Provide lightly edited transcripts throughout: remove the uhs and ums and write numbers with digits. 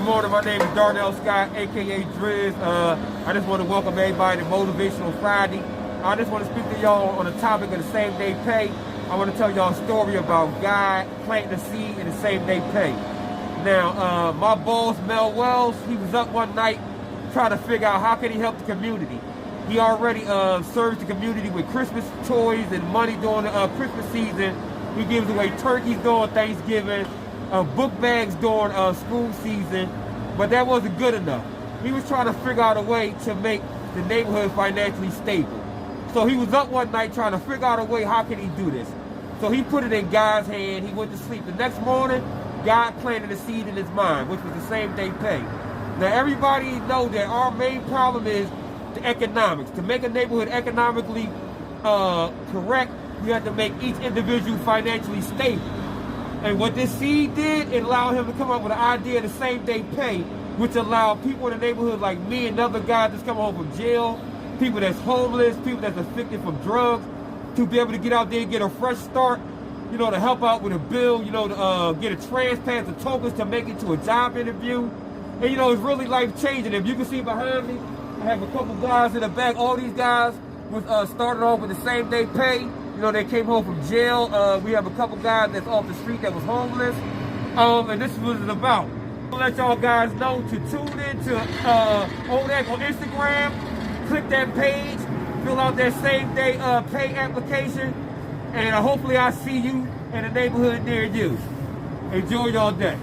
morning. My name is Darnell Scott, aka Driz. I just want to welcome everybody to Motivational Friday. I just want to speak to y'all on the topic of the same day pay. I want to tell y'all a story about God planting a seed in the same day pay. Now, my boss, Mel Wells, he was up one night trying to figure out how can he help the community. He already serves the community with Christmas toys and money during the Christmas season. He gives away turkeys during Thanksgiving, book bags during school season, but that wasn't good enough. He was trying to figure out a way to make the neighborhood financially stable. So he was up one night trying to figure out a way, how can he do this? So he put it in God's hand. He went to sleep. The next morning, God planted a seed in his mind, which was the same day pay. Now everybody knows that our main problem is the economics. To make a neighborhood economically correct, you have to make each individual financially stable. And what this seed did, it allowed him to come up with an idea of the same day pay, which allowed people in the neighborhood like me and other guys that's coming home from jail, people that's homeless, people that's afflicted from drugs, to be able to get out there and get a fresh start, you know, to help out with a bill, you know, to get a transplant, the tokens to make it to a job interview. And, you know, it's really life-changing. If you can see behind me, I have a couple guys in the back. All these guys was started off with the same day pay. You know, they came home from jail. We have a couple guys that's off the street that was homeless. And this is what it's about. I'll let y'all guys know to tune in to ODAC on Instagram. Click that page. Fill out that same day pay application. And hopefully I'll see you in a neighborhood near you. Enjoy y'all day.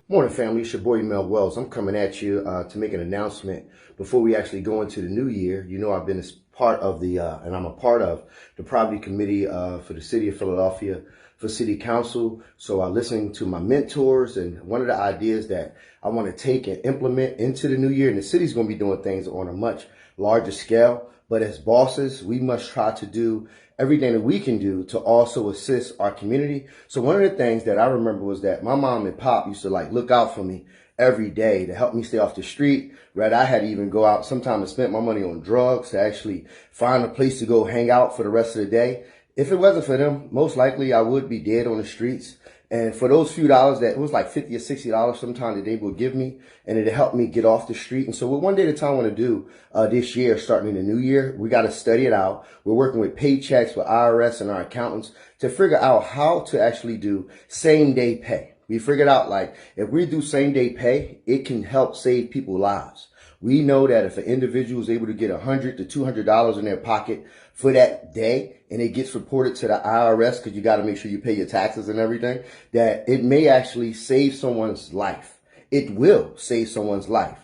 Morning, family. It's your boy Mel Wells. I'm coming at you to make an announcement before we actually go into the new year. You know, I've been part of the, and I'm a part of the Property Committee for the City of Philadelphia for City Council. So I'm listening to my mentors, and one of the ideas that I want to take and implement into the new year, and the city's going to be doing things on a much larger scale. But as bosses, we must try to do everything that we can do to also assist our community. So one of the things that I remember was that my mom and pop used to like look out for me every day to help me stay off the street. Right, I had to even go out sometimes and spend my money on drugs to actually find a place to go hang out for the rest of the day. If it wasn't for them, most likely I would be dead on the streets. And for those few dollars, that it was like $50 or $60 sometimes that they would give me, and it helped me get off the street. And so what one day at a time I want to do this year, starting in the new year, we got to study it out. We're working with paychecks with IRS and our accountants to figure out how to actually do same day pay. We figured out, like, if we do same day pay, it can help save people's lives. We know that if an individual is able to get $100 to $200 in their pocket for that day, and it gets reported to the IRS, because you got to make sure you pay your taxes and everything, that it may actually save someone's life. It will save someone's life.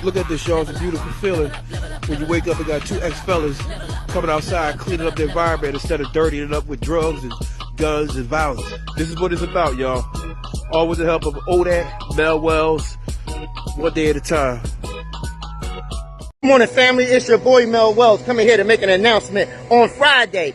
Look at this, y'all. It's a beautiful feeling when you wake up and got two ex-fellas coming outside cleaning up the environment instead of dirtying it up with drugs and guns and violence. This is what it's about, y'all. All with the help of ODAC, Mel Wells, one day at a time. Good morning, family. It's your boy Mel Wells coming here to make an announcement. On Friday,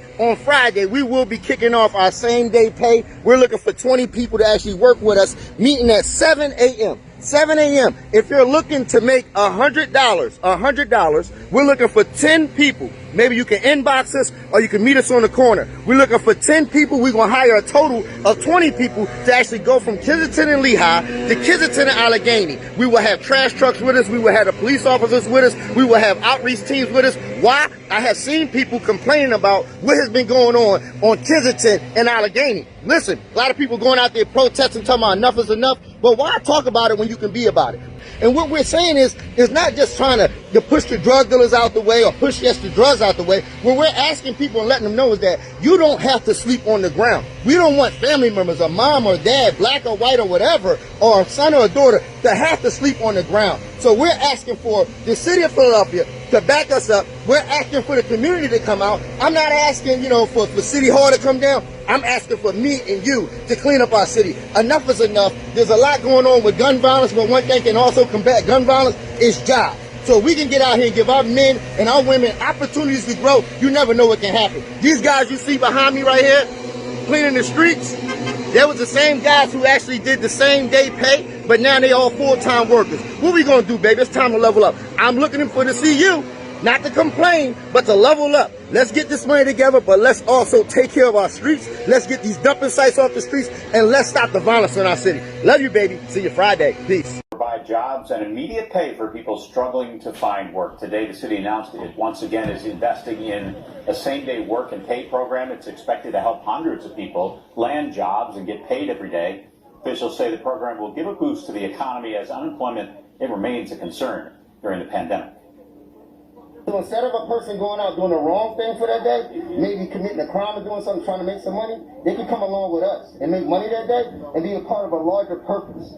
we will be kicking off our same day pay. We're looking for 20 people to actually work with us, meeting at 7 a.m. 7 a.m. If you're looking to make $100, we're looking for 10 people. Maybe you can inbox us or you can meet us on the corner. We're looking for 10 people. We're going to hire a total of 20 people to actually go from Kensington and Lehigh to Kensington and Allegheny. We will have trash trucks with us. We will have the police officers with us. We will have outreach teams with us. Why? I have seen people complaining about what has been going on Kensington and Allegheny. Listen, a lot of people going out there protesting, talking about enough is enough. But why talk about it when you can be about it? And what we're saying is not just trying to push the drug dealers out the way or push the drugs out the way. What we're asking people and letting them know is that you don't have to sleep on the ground. We don't want family members, a mom or dad, black or white or whatever, or a son or a daughter to have to sleep on the ground. So we're asking for the city of Philadelphia to back us up. We're asking for the community to come out. I'm not asking, for City Hall to come down. I'm asking for me and you to clean up our city. Enough is enough. There's a lot going on with gun violence, but one thing can also combat gun violence is jobs. So we can get out here and give our men and our women opportunities to grow. You never know what can happen. These guys you see behind me right here, cleaning the streets, they was the same guys who actually did the same day pay, but now they all full-time workers. What we gonna do, baby? It's time to level up. I'm looking for to see you, not to complain, but to level up. Let's get this money together, but let's also take care of our streets. Let's get these dumping sites off the streets, and let's stop the violence in our city. Love you, baby. See you Friday. Peace. provide jobs and immediate pay for people struggling to find work. Today, the city announced it once again is investing in a same-day work and pay program. It's expected to help hundreds of people land jobs and get paid every day. Officials say the program will give a boost to the economy as unemployment, it remains a concern during the pandemic. So instead of a person going out doing the wrong thing for that day, maybe committing a crime or doing something trying to make some money, they can come along with us and make money that day and be a part of a larger purpose.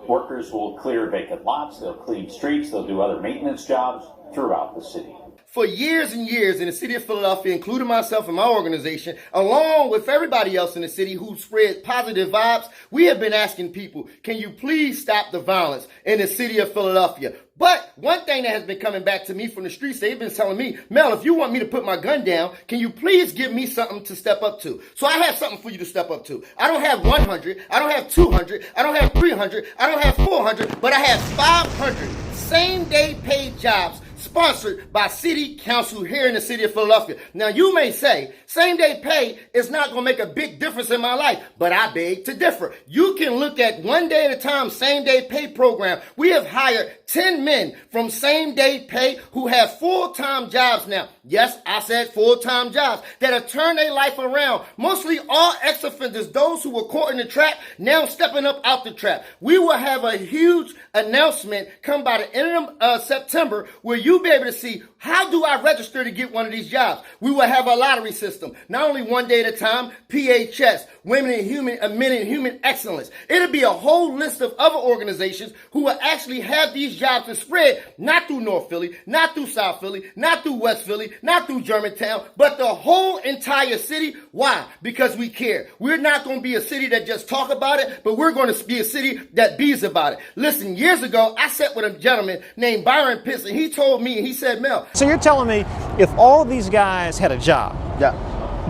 Workers will clear vacant lots, they'll clean streets, they'll do other maintenance jobs throughout the city. For years and years in the city of Philadelphia, including myself and my organization, along with everybody else in the city who spread positive vibes, we have been asking people, can you please stop the violence in the city of Philadelphia? But one thing that has been coming back to me from the streets, they've been telling me, Mel, if you want me to put my gun down, can you please give me something to step up to? So I have something for you to step up to. I don't have 100, I don't have 200, I don't have 300, I don't have 400, but I have 500 same-day paid jobs sponsored by City Council here in the city of Philadelphia. Now, you may say, same-day pay is not going to make a big difference in my life, but I beg to differ. You can look at one day at a time same-day pay program. We have hired 10 men from same-day pay who have full-time jobs now. Yes, I said full-time jobs that have turned their life around. Mostly all ex-offenders, those who were caught in the trap, now stepping up out the trap. We will have a huge announcement come by the end of September where you'll be able to see, how do I register to get one of these jobs? We will have a lottery system, not only one day at a time, PHS, men in human excellence. It'll be a whole list of other organizations who will actually have these jobs to spread, not through North Philly, not through South Philly, not through West Philly, not through Germantown, but the whole entire city. Why? Because we care. We're not going to be a city that just talk about it, but we're going to be a city that bees about it. Listen, years ago, I sat with a gentleman named Byron Pitts, and he told me, and he said, Mel. So you're telling me if all these guys had a job,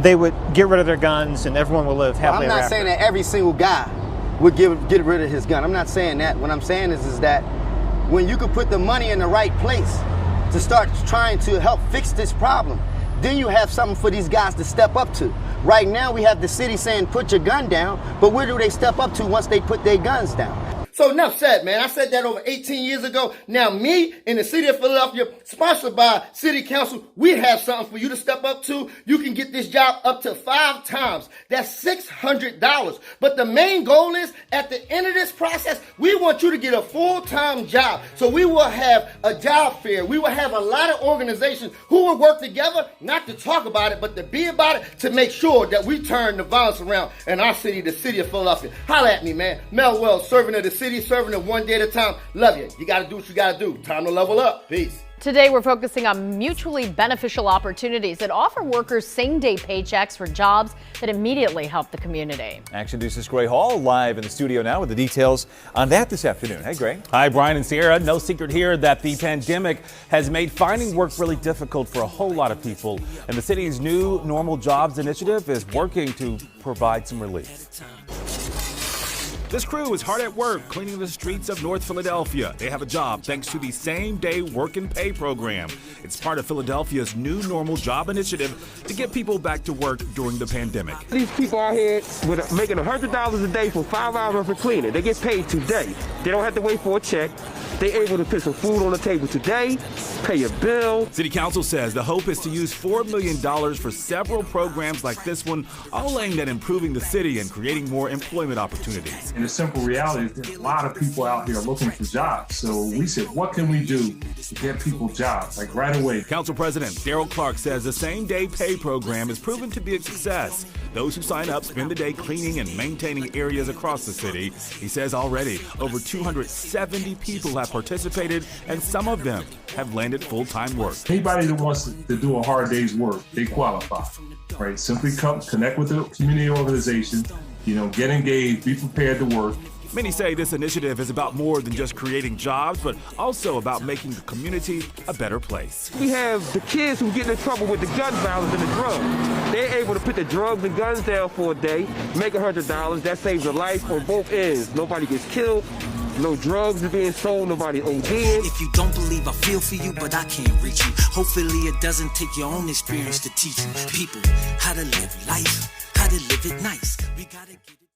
they would get rid of their guns and everyone would live happily ever after? I'm not saying that every single guy would get rid of his gun. I'm not saying that. What I'm saying is that when you could put the money in the right place to start trying to help fix this problem, then you have something for these guys to step up to. Right now we have the city saying put your gun down, but where do they step up to once they put their guns down? So enough said, man. I said that over 18 years ago. Now me in the city of Philadelphia, sponsored by City Council, we have something for you to step up to. You can get this job up to 5 times. That's $600. But the main goal is, at the end of this process, we want you to get a full-time job. So we will have a job fair. We will have a lot of organizations who will work together, not to talk about it, but to be about it, to make sure that we turn the violence around in our city, the city of Philadelphia. Holla at me, man. Mel Wells, serving of the city, serving it one day at a time. Love you. You got to do what you got to do. Time to level up. Peace. Today, we're focusing on mutually beneficial opportunities that offer workers same-day paychecks for jobs that immediately help the community. Action News's Gray Hall live in the studio now with the details on that this afternoon. Hey, Gray. Hi, Brian and Sierra. No secret here that the pandemic has made finding work really difficult for a whole lot of people. And the city's new Normal Jobs initiative is working to provide some relief. This crew is hard at work cleaning the streets of North Philadelphia. They have a job thanks to the same-day work and pay program. It's part of Philadelphia's new Normal Job initiative to get people back to work during the pandemic. These people out here making $100 a day for 5 hours for cleaning. They get paid today. They don't have to wait for a check. They're able to put some food on the table today, pay a bill. City Council says the hope is to use $4 million for several programs like this one, all aimed at improving the city and creating more employment opportunities. And the simple reality is there's a lot of people out here looking for jobs. So we said, what can we do to get people jobs, like right away? Council President Darrell Clark says the same-day pay program has proven to be a success. Those who sign up spend the day cleaning and maintaining areas across the city. He says already over 270 people have participated, and some of them have landed full-time work. Anybody that wants to do a hard day's work, they qualify, right? Simply come, connect with the community organization, get engaged, be prepared to work. Many say this initiative is about more than just creating jobs, but also about making the community a better place. We have the kids who get in trouble with the gun violence and the drugs. They're able to put the drugs and guns down for a day, make $100. That saves a life on both ends. Nobody gets killed. No drugs are being sold, nobody ODing. If you don't believe, I feel for you, but I can't reach you. Hopefully it doesn't take your own experience to teach you people how to live life, how to live it nice. We gotta get it.